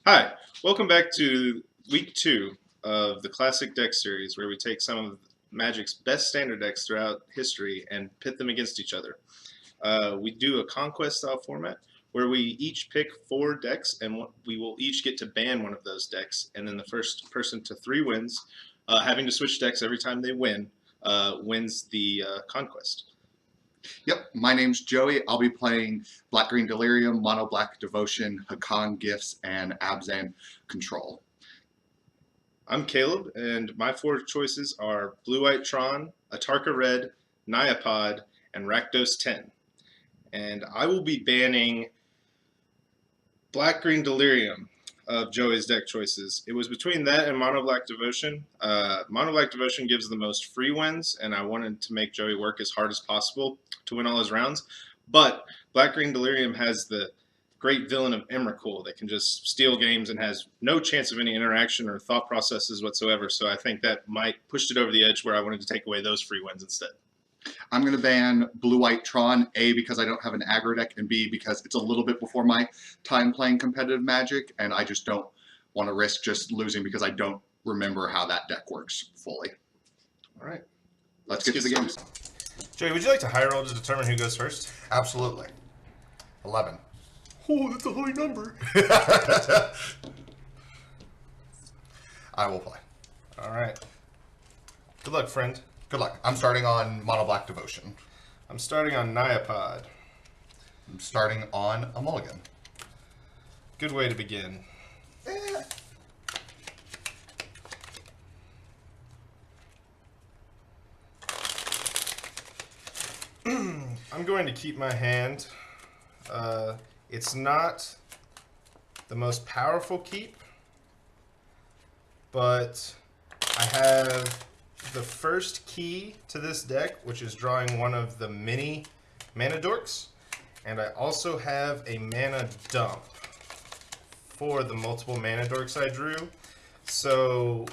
Hi, welcome back to week 2 of the Classic Deck Series, where we take some of Magic's best standard decks throughout history and pit them against each other. We do a conquest style format where we each pick 4 decks, and we will each get to ban one of those decks, and then the first person to 3 wins, having to switch decks every time they win, wins the conquest. Yep, my name's Joey. I'll be playing Black Green Delirium, Mono Black Devotion, Hakan Gifts, and Abzan Control. I'm Caleb, and my 4 choices are Blue White Tron, Atarka Red, Nyapod, and Rakdos 10. And I will be banning Black Green Delirium of Joey's deck choices. It was between that and Mono Black Devotion. Mono Black Devotion gives the most free wins, and I wanted to make Joey work as hard as possible to win all his rounds. But Black Green Delirium has the great villain of Emrakul that can just steal games and has no chance of any interaction or thought processes whatsoever. So I think that might push it over the edge where I wanted to take away those free wins instead. I'm going to ban Blue White Tron, A, because I don't have an aggro deck, and B, because it's a little bit before my time playing competitive Magic, and I just don't want to risk just losing because I don't remember how that deck works fully. All right. Let's get to the games. Joey, would you like to high roll to determine who goes first? Absolutely. 11. Oh, that's a high number. I will play. All right. Good luck, friend. Good luck. I'm starting on Mono Black Devotion. I'm starting on Nyapod. I'm starting on a mulligan. Good way to begin. I'm going to keep my hand. It's not the most powerful keep, but I have the first key to this deck, which is drawing one of the mini mana dorks, and I also have a mana dump for the multiple mana dorks I drew. So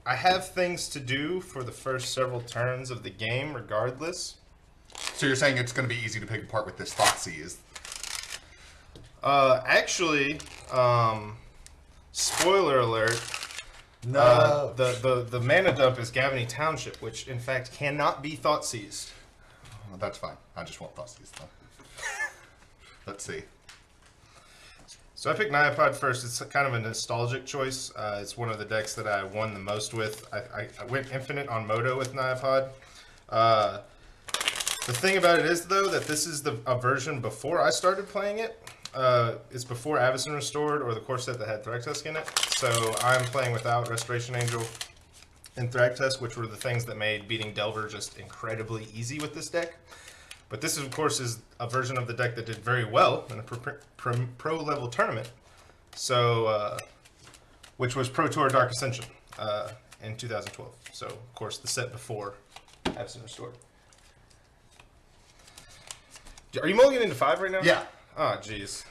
I have things to do for the first several turns of the game regardless. So you're saying it's going to be easy to pick apart with this Thoughtseize? Actually, spoiler alert. No. The mana dump is Gavany Township, which in fact cannot be Thoughtseized. Well, that's fine. I just want Thoughtseize though. Let's see. So I picked Nyapod first. It's kind of a nostalgic choice. It's one of the decks that I won the most with. I went infinite on Moto with Nyapod. The thing about it is, though, that this is a version before I started playing it. It's before Avacyn Restored or the core set that had Thragtusk in it. So I'm playing without Restoration Angel and Thragtusk, which were the things that made beating Delver just incredibly easy with this deck. But this, of course, is a version of the deck that did very well in a pro-level tournament. So, which was Pro Tour Dark Ascension in 2012. So, of course, the set before Avacyn Restored. Are you mulliganing into 5 right now? Yeah. Oh, jeez.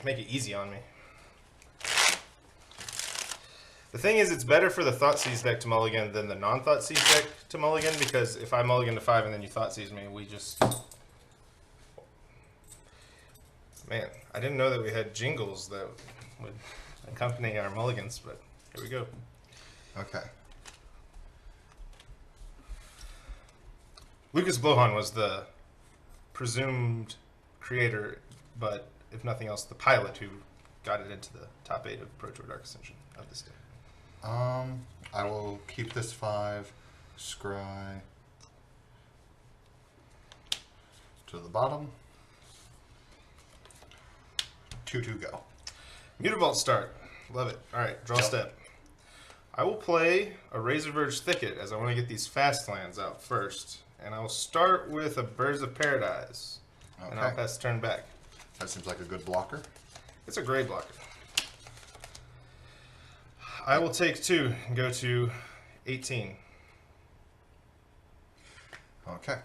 Make it easy on me. The thing is, it's better for the Thoughtseize deck to mulligan than the non-Thoughtseize deck to mulligan, because if I mulligan to 5 and then you Thoughtseize me, we just... Man, I didn't know that we had jingles that would accompany our mulligans, but here we go. Okay. Lucas Blohan was the presumed creator, but if nothing else, the pilot who got it into the top 8 of Pro Tour Dark Ascension of this deck. I will keep this 5. Scry to the bottom. 2-2 go. Mutavault start. Love it. All right, draw step. I will play a Razorverge Thicket as I want to get these fast lands out first. And I will start with a Birds of Paradise. Okay. And I'll pass the turn back. That seems like a good blocker. It's a gray blocker. I will take 2 and go to 18. Okay.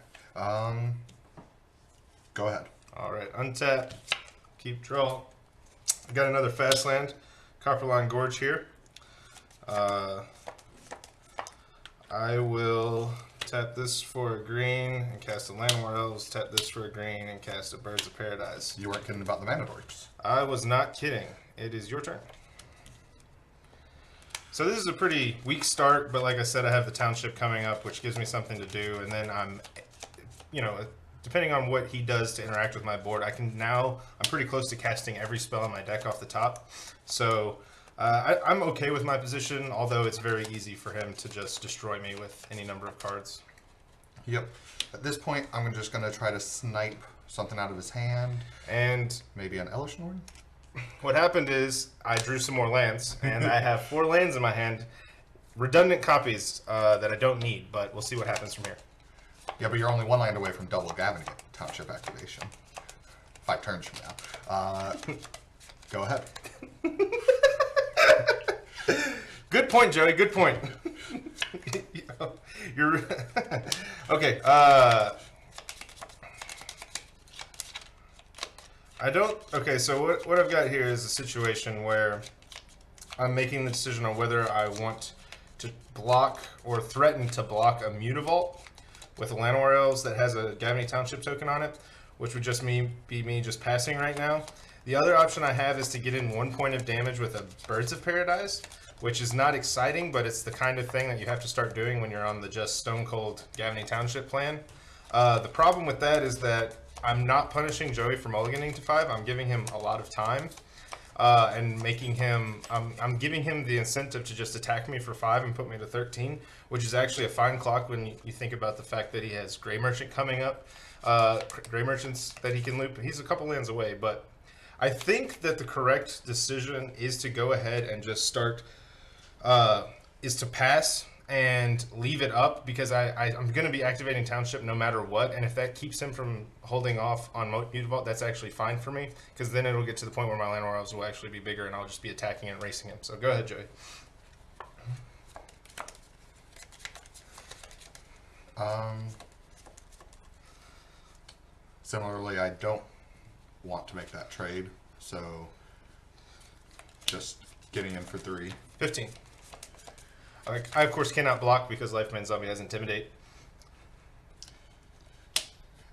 Go ahead. All right, untap. Keep draw. I got another fast land, Copperline Gorge here. I will tap this for a green and cast a Landwar Elves, tap this for a green and cast a Birds of Paradise. You weren't kidding about the mana dorks. I was not kidding. It is your turn. So this is a pretty weak start, but like I said, I have the township coming up, which gives me something to do, and then I'm, depending on what he does to interact with my board, I'm pretty close to casting every spell in my deck off the top. So I'm okay with my position, although it's very easy for him to just destroy me with any number of cards. Yep. At this point, I'm just going to try to snipe something out of his hand. And maybe an Elish Norn? what happened is I drew some more lands, and I have 4 lands in my hand. Redundant copies that I don't need, but we'll see what happens from here. Yeah, but you're only 1 land away from double Gavin Township activation. 5 turns from now. Go ahead. Good point, Joey. Good point. You're okay. Okay, so what I've got here is a situation where I'm making the decision on whether I want to block or threaten to block a Mutavault with a Llanowar Elves that has a Gavany Township token on it, which would just be me just passing right now. The other option I have is to get in 1 point of damage with a Birds of Paradise, which is not exciting, but it's the kind of thing that you have to start doing when you're on the just stone cold Gavany Township plan. The problem with that is that I'm not punishing Joey for mulliganing to 5. I'm giving him a lot of time and making him. I'm giving him the incentive to just attack me for 5 and put me to 13, which is actually a fine clock when you think about the fact that he has Grey Merchant coming up, Grey Merchants that he can loop. He's a couple lands away, but I think that the correct decision is to go ahead and just start. Is to pass and leave it up because I'm going to be activating Township no matter what, and if that keeps him from holding off on Mutavault, that's actually fine for me, because then it'll get to the point where my Llanowar Elves will actually be bigger and I'll just be attacking and racing him. So go ahead, Joey. Similarly, I don't want to make that trade, so just getting in for 3. 15. I, of course, cannot block because Lifeman Zombie has Intimidate.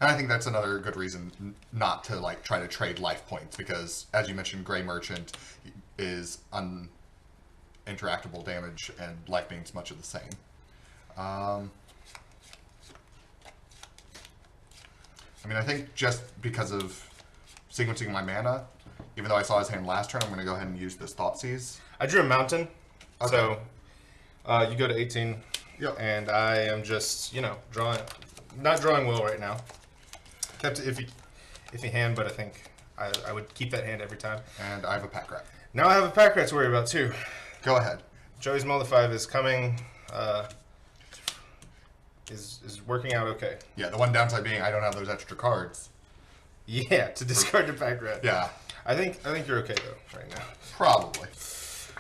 And I think that's another good reason not to try to trade life points, because as you mentioned, Grey Merchant is uninteractable damage and life means much of the same. I mean, I think just because of sequencing my mana, even though I saw his hand last turn, I'm going to go ahead and use this Thoughtseize. I drew a mountain, Okay. so you go to 18, Yep. and I am just, not drawing well right now. Kept it iffy hand, but I think I would keep that hand every time. And I have a Pack Rat. Now I have a Pack Rat to worry about, too. Go ahead. Joey's Mull of 5 is coming, is working out okay. Yeah, the one downside being I don't have those extra cards. Yeah, to discard your Pack Rat. Yeah, I think you're okay, though, right now. probably.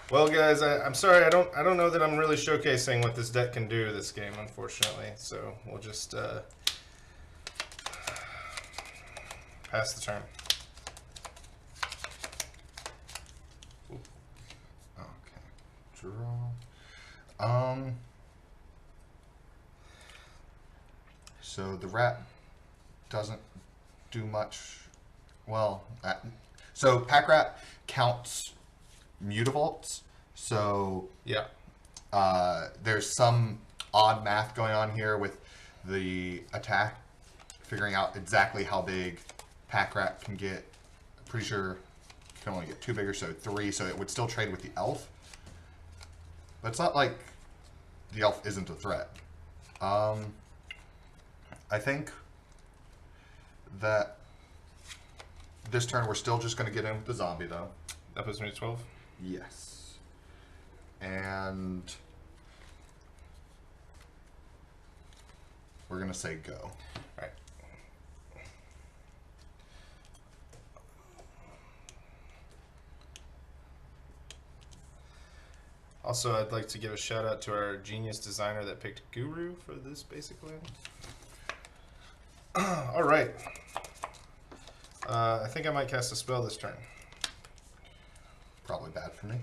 Well, guys, I'm sorry. I don't know that I'm really showcasing what this deck can do this game, unfortunately. So we'll just pass the turn. Okay, draw. So the rat doesn't do much. Well, so Pack Rat counts Mutavaults. So Yeah. there's some odd math going on here with the attack, figuring out exactly how big Pack Rat can get. I'm pretty sure you can only get 2 bigger, so 3, so it would still trade with the elf. But it's not like the elf isn't a threat. I think that this turn we're still just going to get in with the zombie, though. That puts me to 12. Yes. And we're going to say go. All right. Also, I'd like to give a shout out to our genius designer that picked Guru for this basic land. All right. I think I might cast a spell this turn. Probably bad for me.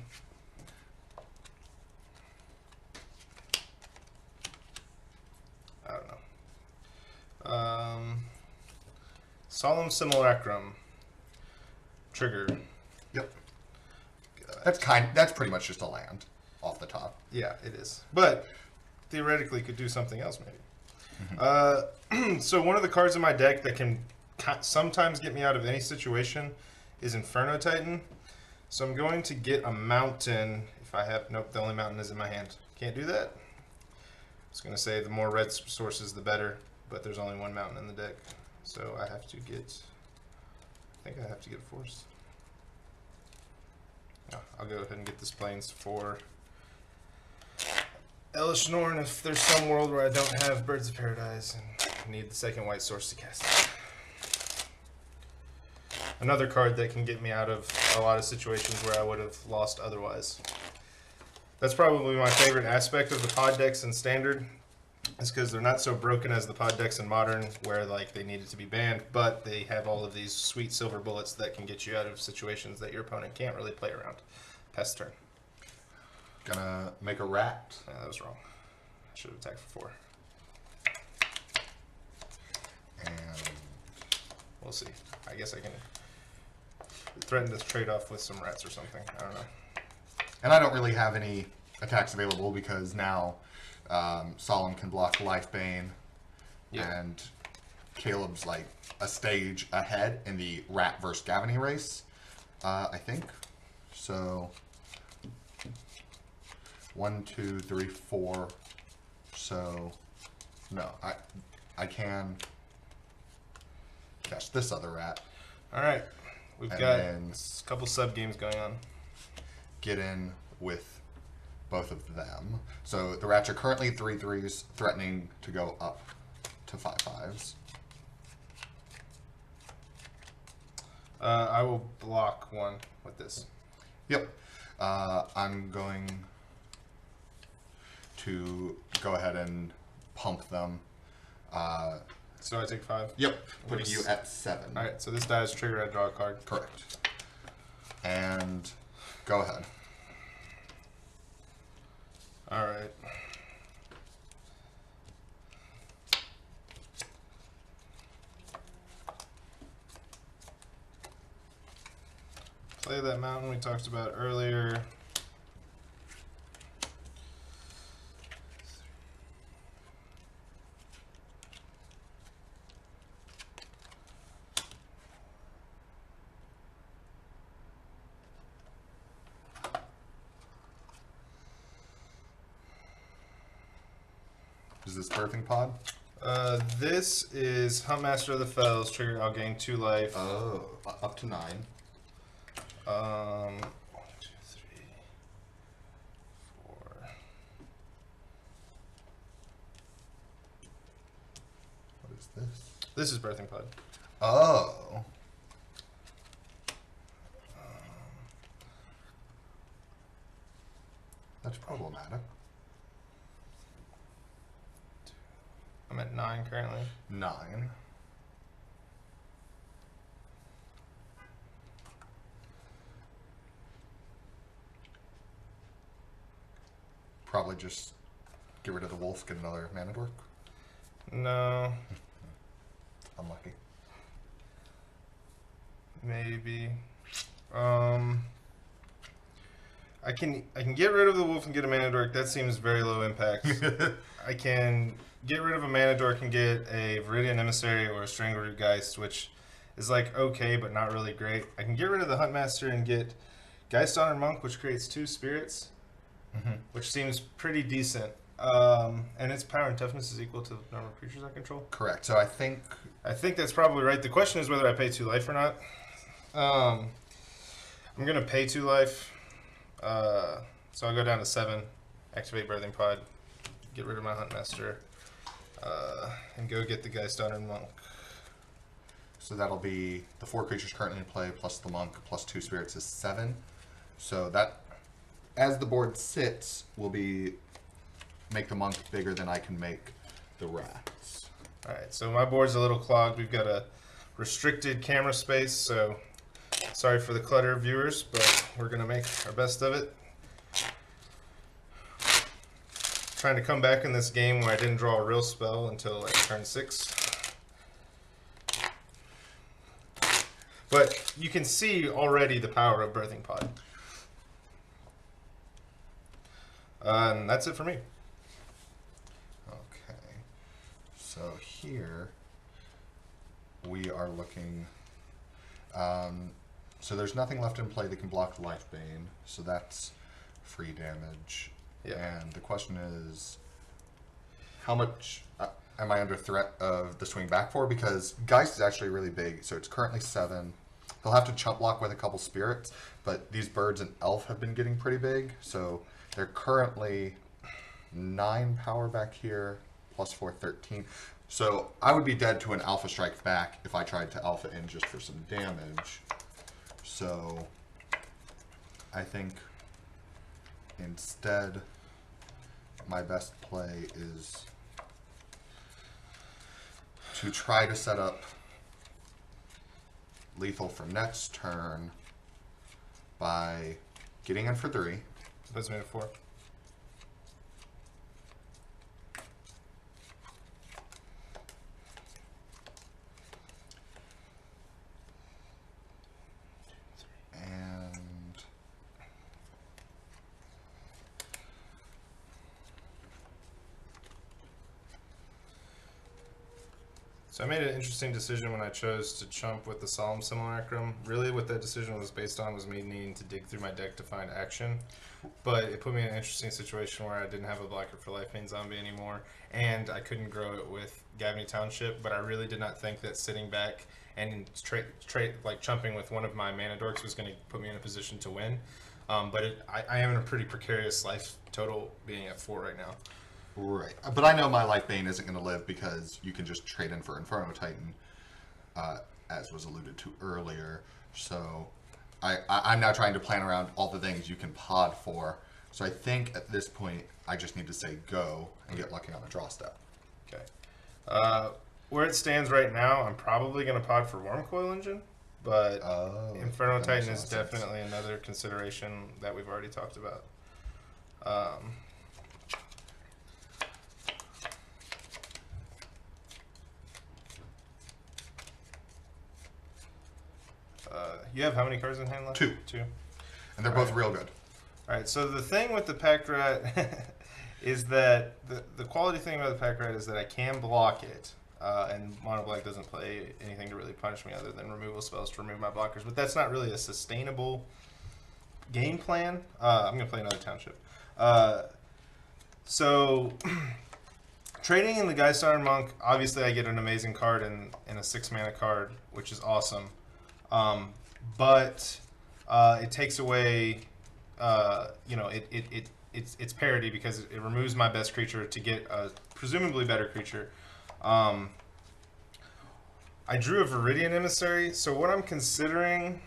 I don't know. Solemn Simulacrum. Trigger. Yep. That's pretty much just a land. off the top. Yeah, it is. But theoretically could do something else maybe. So one of the cards in my deck that can sometimes get me out of any situation is Inferno Titan. So I'm going to get a mountain if I have... Nope, the only mountain is in my hand. Can't do that. I was going to say the more red sources the better, but there's only one mountain in the deck. So I have to get... I think I have to get a force. No, I'll go ahead and get this Plains for Elishnorn if there's some world where I don't have Birds of Paradise and need the second white source to cast it. Another card that can get me out of a lot of situations where I would have lost otherwise. That's probably my favorite aspect of the pod decks in Standard, is because they're not so broken as the pod decks in Modern, where like they needed to be banned, but they have all of these sweet silver bullets that can get you out of situations that your opponent can't really play around. Pass turn. Gonna make a rat. That was wrong. I should have attacked for 4. And We'll see. I guess I can threaten to trade off with some rats or something. I don't know. And I don't really have any attacks available because now Solemn can block Life Bane, and Caleb's like a stage ahead in the Rat versus Gavany race, I think. So 1, 2, 3, 4. So no, I can catch this other rat. All right, we've And got then a couple sub games going on. Get in with both of them. So the rats are currently 3/3s, threatening to go up to 5/5s. I will block one with this. Yep. I'm going to go ahead and pump them. So I take 5. Yep. Putting you at 7. All right, so this dies, trigger, I draw a card. Correct. And go ahead. All right. Play that mountain we talked about earlier. Is this birthing pod? This is Huntmaster of the Fells. Trigger, I'll gain 2 life. Oh, up to 9. 1, 2, 3, 4. What is this? This is Birthing Pod. Oh. That's problematic. I'm at 9 currently. 9. Probably just get rid of the wolf, get another mana dork. No, Unlucky. maybe. I can get rid of the wolf and get a mana dork. That seems very low impact. I can get rid of a mana dork and get a Viridian Emissary or a Strangleroot Geist, which is like okay, but not really great. I can get rid of the Huntmaster and get Geist Honored Monk, which creates 2 spirits, which seems pretty decent. And its power and toughness is equal to the number of creatures I control. Correct. So I think that's probably right. The question is whether I pay 2 life or not. I'm gonna pay 2 life. So I'll go down to 7, activate Birthing Pod, get rid of my Huntmaster, and go get the Geist Honored Monk. so that'll be the 4 creatures currently in play plus the monk plus 2 spirits is 7. So that, as the board sits, will be make the monk bigger than I can make the rats. Alright, so my board's a little clogged. We've got a restricted camera space, so sorry for the clutter, viewers, but we're going to make our best of it. Trying to come back in this game where I didn't draw a real spell until like turn 6. But you can see already the power of Birthing Pod. And that's it for me. Okay. So here we are looking. So there's nothing left in play that can block Life Bane, so that's free damage. Yeah. And the question is, how much am I under threat of the swing back for? Because Geist is actually really big, so it's currently 7. He'll have to chump block with a couple spirits, but these birds and elf have been getting pretty big, so they're currently 9 power back here, plus 4, 13. So I would be dead to an alpha strike back if I tried to alpha in just for some damage. So I think instead my best play is to try to set up lethal for next turn by getting in for 3. Puts me at 4. And So I made an interesting decision when I chose to chump with the Solemn Simulacrum. Really what that decision was based on was me needing to dig through my deck to find action. But it put me in an interesting situation where I didn't have a blocker for Life Bane Zombie anymore, and I couldn't grow it with Gavney Township, but I really did not think that sitting back and like chumping with one of my mana dorks was going to put me in a position to win. But I am in a pretty precarious life total, being at 4 right now. right, but I know my Life Bane isn't going to live because you can just trade in for Inferno Titan, as was alluded to earlier. So I'm now trying to plan around all the things you can pod for. So I think at this point I just need to say go and get lucky on a draw step. Okay. Where it stands right now, I'm probably going to pod for Worm Coil Engine, but Inferno that Titan makes is a lot of sense. definitely another consideration that we've already talked about. You have how many cards in hand left? 2. 2. And they're both real good. All right, so the thing with the Pack Rat is that the quality thing about the Pack Rat is that I can block it, and Mono Black doesn't play anything to really punish me other than removal spells to remove my blockers, but that's not really a sustainable game plan. I'm going to play another Township. So trading in the Geist Iron Monk, obviously I get an amazing card in a 6-mana card, which is awesome. But it takes away, it's parity because it removes my best creature to get a presumably better creature. I drew a Viridian Emissary, so what I'm considering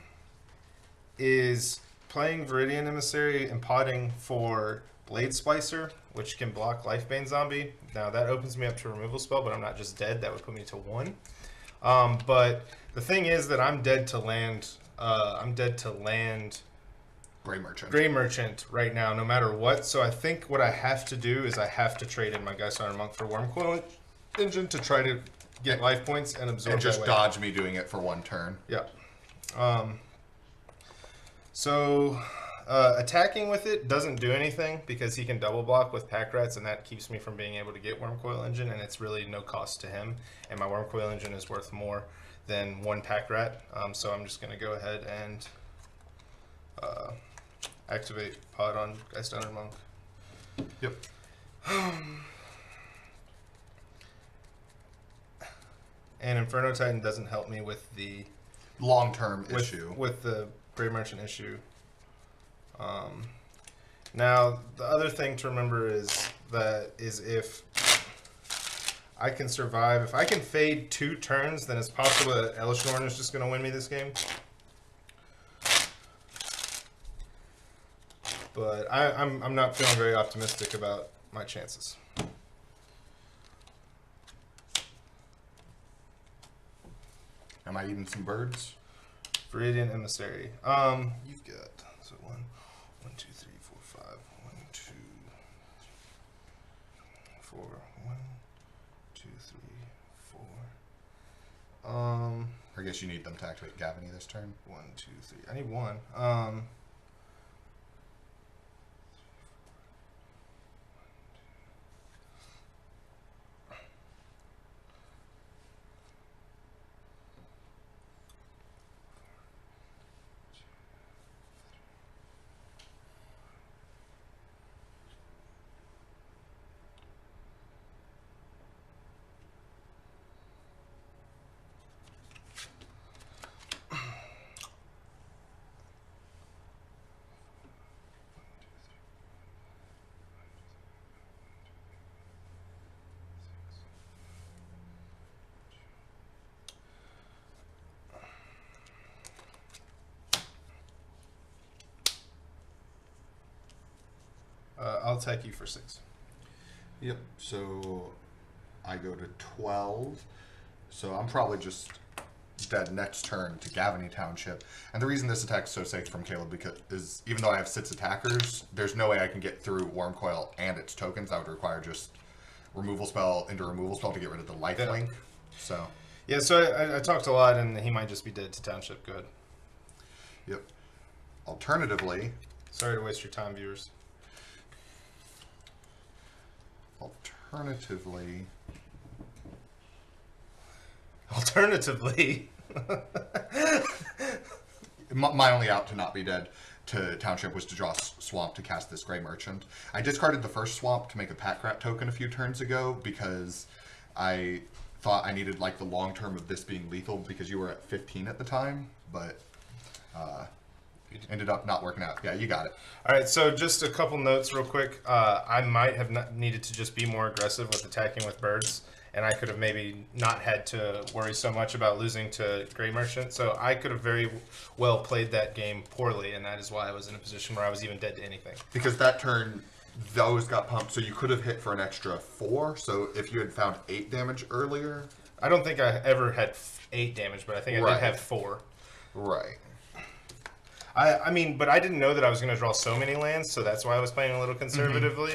is playing Viridian Emissary and potting for Blade Splicer, which can block Life Bane Zombie. Now that opens me up to a removal spell, but I'm not just dead. That would put me to 1. But the thing is that I'm dead to land. Gray Merchant right now, no matter what. So I think what I have to do is I have to trade in my Geist Iron Monk for Wormcoil Engine to try to get life points and absorb. And just that way. dodge me doing it for 1 turn. Yeah. Attacking with it doesn't do anything because he can double block with Pack Rats, and that keeps me from being able to get Wormcoil Engine, and it's really no cost to him. And my Wormcoil Engine is worth more than 1 Pack Rat, so I'm just going to go ahead and activate Pod on Geist Iron Monk. Yep. And Inferno Titan doesn't help me with the Long-term issue. with the Grey Merchant issue. Now the other thing to remember is if I can survive, if I can fade 2 turns, then it's possible that Elishnorn is just going to win me this game. But I'm not feeling very optimistic about my chances. Am I eating some birds? Viridian Emissary. You've got so 1, 2, 3, 4, 5. 1, 2, 4. 1, 2, 3, 4. I guess you need them to activate Gavany this turn. 1, 2, 3. I need 1. attack you for 6. Yep. So I go to 12. So I'm probably just dead next turn to Gavany Township. And the reason this attack is so safe from Caleb is even though I have 6 attackers, there's no way I can get through Worm Coil and its tokens. I would require just removal spell into removal spell to get rid of the life link. So yeah, so I talked a lot, and he might just be dead to Township. Good. Yep. Alternatively, sorry to waste your time, viewers. Alternatively, my only out to not be dead to Township was to draw Swamp to cast this Grey Merchant. I discarded the first Swamp to make a Pack Rat token a few turns ago because I thought I needed like the long term of this being lethal because you were at 15 at the time, but ended up not working out. Yeah, you got it. All right, so just a couple notes real quick. I might have needed to just be more aggressive with attacking with birds, and I could have maybe not had to worry so much about losing to Grey Merchant. So I could have very well played that game poorly, and that is why I was in a position where I was even dead to anything. Because that turn, those got pumped, so you could have hit for an extra 4. So if you had found 8 damage earlier... I don't think I ever had 8 damage, but I think I did have 4. Right. I mean, but I didn't know that I was going to draw so many lands, so that's why I was playing a little conservatively.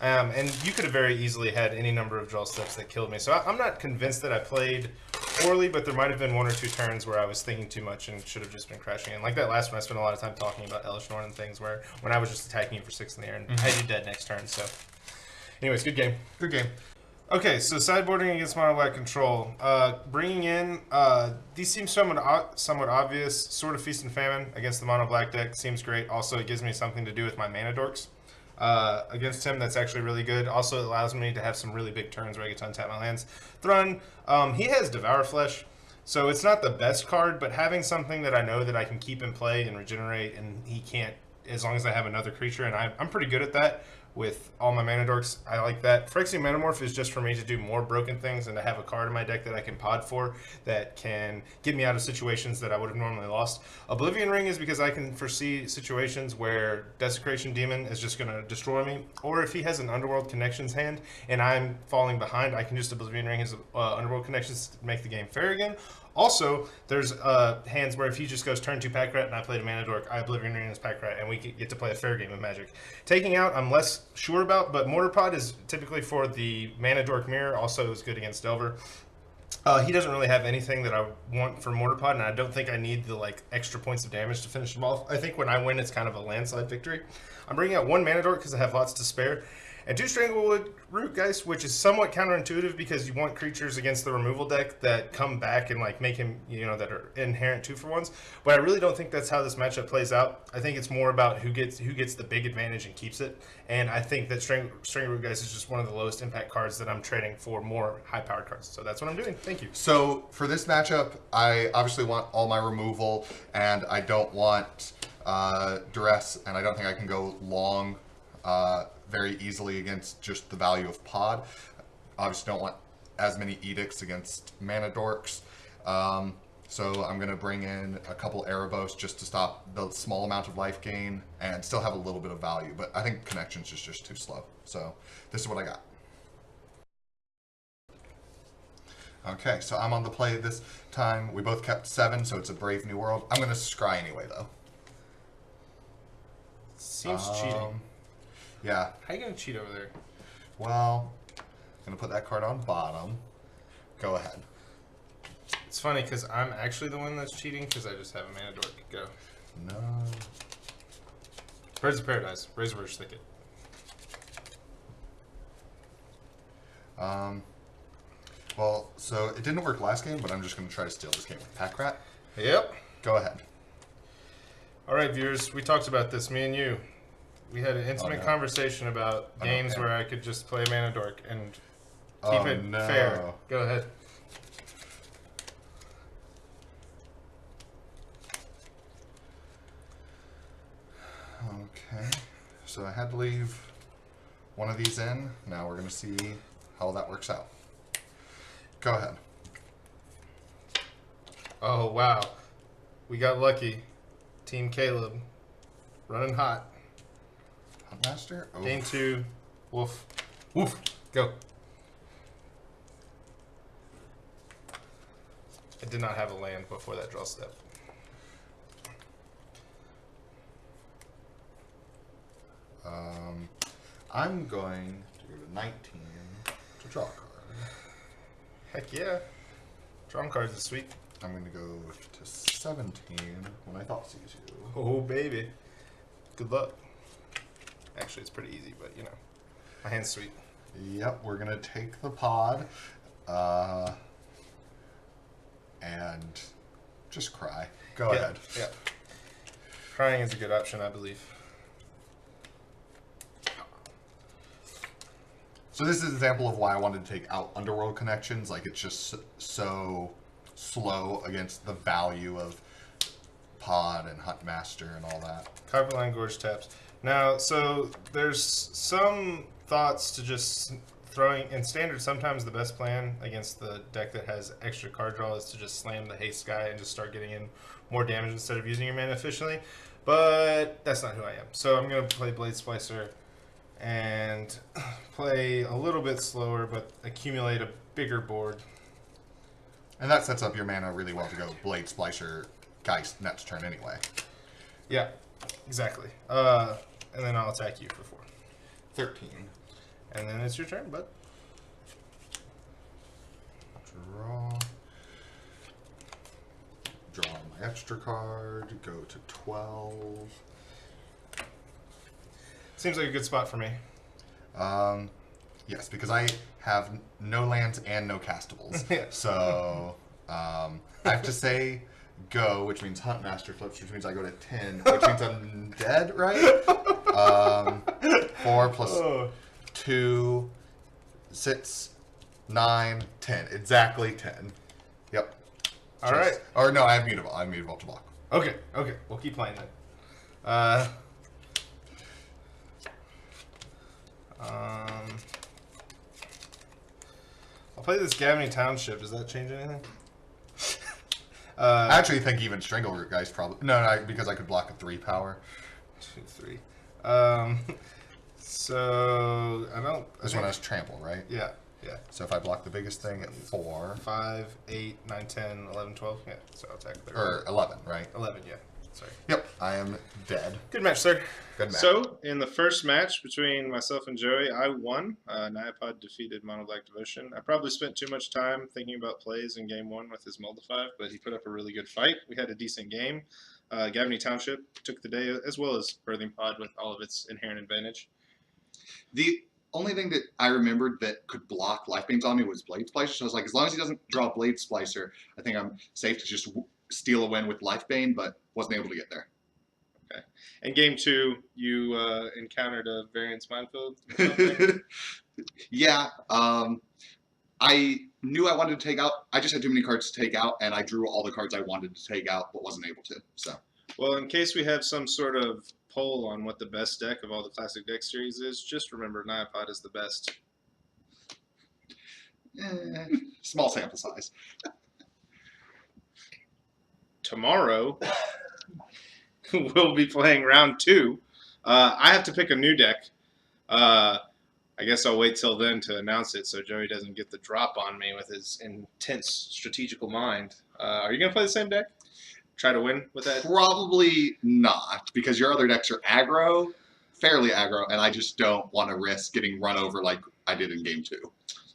And you could have very easily had any number of draw steps that killed me. So I'm not convinced that I played poorly, but there might have been 1 or 2 turns where I was thinking too much and should have just been crashing in. Like that last one, I spent a lot of time talking about Elish Norn and things where when I was just attacking you for 6 in the air and had you dead next turn. So anyways, good game. Good game. Okay, so sideboarding against mono black control. Bringing in, these seem somewhat obvious. Sort of Feast and Famine against the mono black deck seems great. Also, it gives me something to do with my mana dorks. Against him, that's actually really good. Also, it allows me to have some really big turns where I get to untap my lands. Thrun, he has Devour Flesh, so it's not the best card, but having something that I know that I can keep in play and regenerate, and he can't, as long as I have another creature, and I'm pretty good at that. With all my mana dorks, I like that. Phyrexian Metamorph is just for me to do more broken things and to have a card in my deck that I can pod for that can get me out of situations that I would have normally lost. Oblivion Ring is because I can foresee situations where Desecration Demon is just going to destroy me, or if he has an Underworld Connections hand and I'm falling behind, I can just Oblivion Ring his Underworld Connections to make the game fair again. Also, there's hands where if he just goes turn 2 Pack Rat and I played a Mana Dork, I Oblivion Ring his Pack Rat, and we get to play a fair game of Magic. Taking out, I'm less sure about, but Mortar Pod is typically for the Mana Dork Mirror, also is good against Delver. He doesn't really have anything that I want for Mortar Pod, and I don't think I need the extra points of damage to finish him off. I think when I win, it's kind of a landslide victory. I'm bringing out 1 Mana Dork because I have lots to spare. And 2 Stranglewood Rootgeist, which is somewhat counterintuitive because you want creatures against the removal deck that come back and make him, that are inherent 2-for-1s. But I really don't think that's how this matchup plays out. I think it's more about who gets the big advantage and keeps it. And I think that Stranglewood Rootgeist is just one of the lowest impact cards that I'm trading for more high-powered cards. So that's what I'm doing. Thank you. So for this matchup, I obviously want all my removal, and I don't want Duress, and I don't think I can go long very easily against just the value of pod. Obviously don't want as many edicts against mana dorks. So I'm going to bring in a couple Erebos just to stop the small amount of life gain and still have a little bit of value. But I think Connections is just too slow. So this is what I got. Okay, so I'm on the play this time. We both kept 7, so it's a Brave New World. I'm going to scry anyway, though. Seems cheating. Yeah. How are you going to cheat over there? Well, I'm going to put that card on bottom. Go ahead. It's funny because I'm actually the one that's cheating because I just have a Mana Dork. Go. No. Birds of Paradise. Razorbush Thicket. Well, so it didn't work last game, but I'm just going to try to steal this game with Pack Rat. Yep. Go ahead. All right, viewers. We talked about this, me and you. We had an intimate conversation about games where I could just play Mana Dork and keep it fair. Go ahead. Okay. So I had to leave one of these in. Now we're going to see how that works out. Go ahead. Oh, wow. We got lucky. Team Caleb. Running hot. Master. Oh. Gain 2. Wolf. Woof. Go. I did not have a land before that draw step. I'm going to go to 19 to draw a card. Heck yeah. Drawing cards is sweet. I'm going to go to 17 when I thought sees you. Oh, baby. Good luck. Actually, it's pretty easy, but you know. My hand's sweet. Yep, we're going to take the pod and just cry. Go ahead. Yeah. Crying is a good option, I believe. So this is an example of why I wanted to take out Underworld Connections. Like, it's just so slow against the value of Pod and Huntmaster and all that. Carpetline Gorge taps. Now, so there's some thoughts to just throwing in standard. Sometimes the best plan against the deck that has extra card draw is to just slam the haste guy and just start getting in more damage instead of using your mana efficiently. But that's not who I am. So I'm going to play Blade Splicer and play a little bit slower, but accumulate a bigger board. And that sets up your mana really well to go Blade Splicer Geist next turn anyway. Yeah, exactly. And then I'll attack you for 4. 13. And then it's your turn, bud. Draw. Draw my extra card. Go to 12. Seems like a good spot for me. Yes, because I have no lands and no castables. Yeah. So I have to say go, which means Huntmaster flips, which means I go to 10, which means I'm dead, right? 4 plus 2, 6, 9, 10. Exactly 10. Yep. All right. Or no, I have mutable. I have mutable to block. Okay, we'll keep playing then. I'll play this Gavney Township. Does that change anything? I actually think even Strangleroot Geist probably... No, because I could block a 3 power. 2, 3. So, I don't... This one has trample, right? Yeah. So if I block the biggest thing at 4... 5, 8, 9, 10, 11, 12. Yeah, so I'll attack 30. Or 11, right? 11, yeah. Sorry. Yep, I am dead. Good match, sir. Good match. So, in the first match between myself and Joey, I won. Nyapod defeated Mono Black Devotion. I probably spent too much time thinking about plays in game 1 with his Moldafy, but he put up a really good fight. We had a decent game. Gavney Township took the day, as well as Birthing Pod with all of its inherent advantage. The only thing that I remembered that could block Life Beams on me was Blade Splicer. So I was like, as long as he doesn't draw Blade Splicer, I think I'm safe to just steal a win with Life Bane, but wasn't able to get there. Okay. In game 2, you encountered a variance minefield or something? Yeah. I knew I wanted to take out. I just had too many cards to take out, and I drew all the cards I wanted to take out, but wasn't able to. So. Well, in case we have some sort of poll on what the best deck of all the classic deck series is, just remember Nyapod is the best. Small sample size. Tomorrow, we'll be playing round 2. I have to pick a new deck. I guess I'll wait till then to announce it so Joey doesn't get the drop on me with his intense strategical mind. Are you going to play the same deck? Try to win with that? Probably not, because your other decks are aggro, fairly aggro, and I just don't want to risk getting run over like I did in game 2.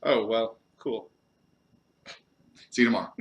Oh, well, cool. See you tomorrow.